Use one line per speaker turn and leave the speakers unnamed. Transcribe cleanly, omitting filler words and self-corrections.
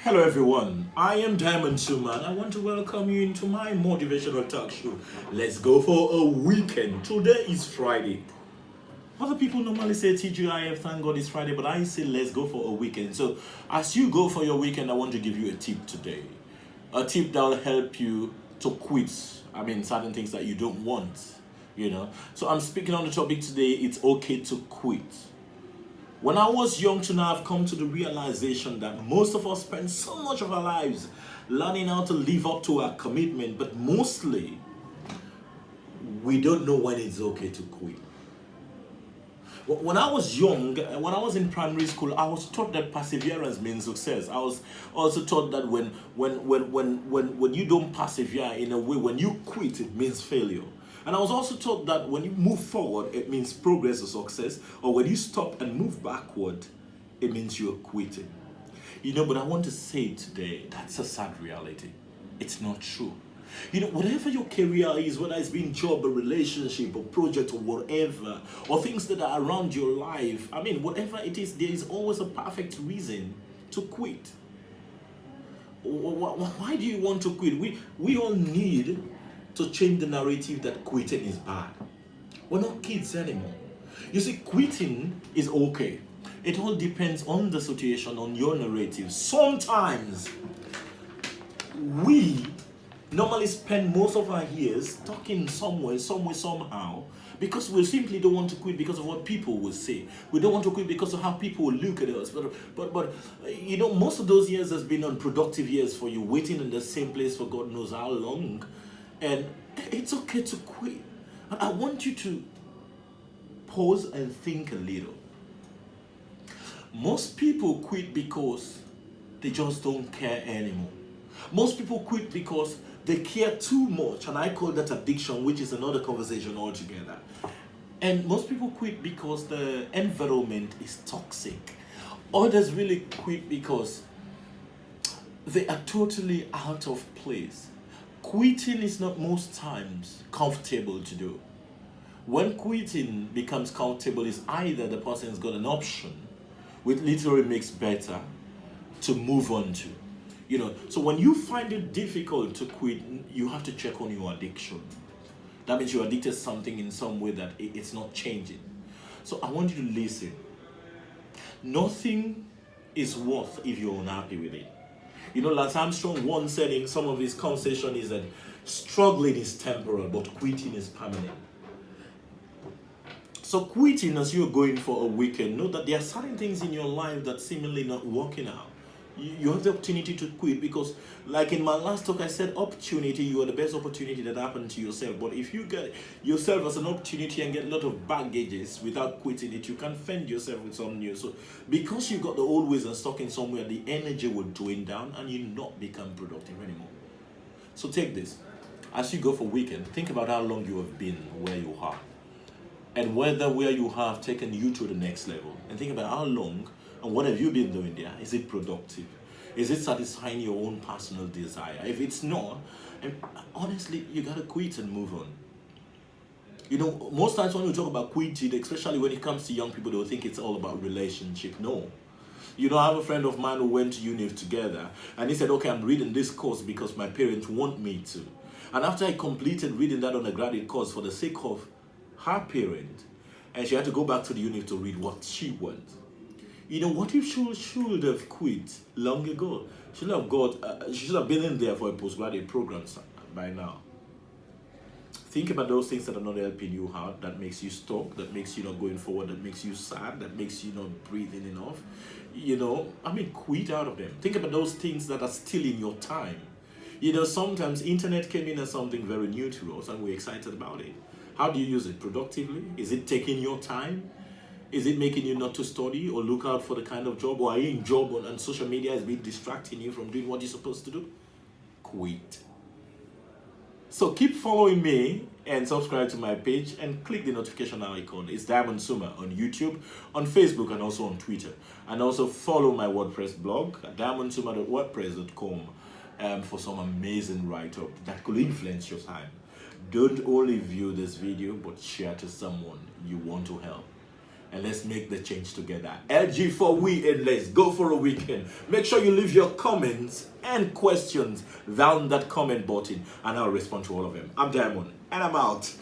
Hello everyone, I am Diamond Suma and I want to welcome you into my motivational talk show. Let's go for a weekend. Today is Friday. Other people normally say TGIF, thank God it's Friday, but I say let's go for a weekend. So as you go for your weekend, I want to give you a tip today. A tip that will help you to quit. Certain things that you don't want. So I'm speaking on the topic today, it's okay to quit. When I was young to now, I've come to the realization that most of us spend so much of our lives learning how to live up to our commitment, but mostly we don't know when it's okay to quit. When I was young, when I was in primary school, I was taught that perseverance means success. I was also taught that when you don't persevere in a way, when you quit, it means failure. And I was also taught that when you move forward, it means progress or success, or when you stop and move backward, it means you're quitting. But I want to say today, that's a sad reality. It's not true. Whatever your career is, whether it's been job or relationship or project or whatever, or things that are around your life, whatever it is, there is always a perfect reason to quit. Why do you want to quit? We all need to change the narrative that quitting is bad. We're not kids anymore. You see, quitting is okay. It all depends on the situation, on your narrative. Sometimes we normally spend most of our years talking somewhere, somehow, because we simply don't want to quit because of what people will say. We don't want to quit because of how people will look at us. But most of those years has been unproductive years for you, waiting in the same place for God knows how long. And it's okay to quit. I want you to pause and think a little. Most people quit because they just don't care anymore. Most people quit because they care too much, and I call that addiction, which is another conversation altogether. And most people quit because the environment is toxic. Others really quit because they are totally out of place. Quitting is not most times comfortable to do. When quitting becomes comfortable, is either the person's got an option, which literally makes better, to move on to. So when you find it difficult to quit, you have to check on your addiction. That means you're addicted to something in some way that it's not changing. So I want you to listen. Nothing is worth if you're unhappy with it. Lance Armstrong once said in some of his conversation is that struggling is temporal, but quitting is permanent. So quitting as you're going for a weekend, know that there are certain things in your life that seemingly not working out. You have the opportunity to quit because, like in my last talk, I said opportunity, you are the best opportunity that happened to yourself. But if you get yourself as an opportunity and get a lot of baggages without quitting it, you can fend yourself with some new. So because you got the old ways and stuck in somewhere, the energy will drain down and you not become productive anymore. So take this. As you go for weekend, think about how long you have been where you are. And whether where you have taken you to the next level. And think about how long and what have you been doing there? Is it productive? Is it satisfying your own personal desire? If it's not, and honestly, you gotta quit and move on. Most times when we talk about quitting, especially when it comes to young people, they'll think it's all about relationship. No. I have a friend of mine who went to uni together, and he said, okay, I'm reading this course because my parents want me to. And after I completed reading that undergraduate course for the sake of her parent, and she had to go back to the uni to read what she wants. What if she should have quit long ago? She should have been in there for a postgraduate program by now. Think about those things that are not helping you out, that makes you stuck, that makes you not going forward, that makes you sad, that makes you not breathing enough. Quit out of them. Think about those things that are stealing your time. Sometimes internet came in as something very new to us and we're excited about it. How do you use it? Productively? Is it taking your time? Is it making you not to study or look out for the kind of job? Or are you in job and social media has been distracting you from doing what you're supposed to do? Quit. So keep following me and subscribe to my page and click the notification icon. It's Diamond Suma on YouTube, on Facebook, and also on Twitter. And also follow my WordPress blog at diamondsuma.wordpress.com for some amazing write-up that could influence your time. Don't only view this video, but share to someone you want to help. and let's make the change together. LG4We, and let's go for a weekend. Make sure you leave your comments and questions down that comment button, and I'll respond to all of them. I'm Diamond, and I'm out.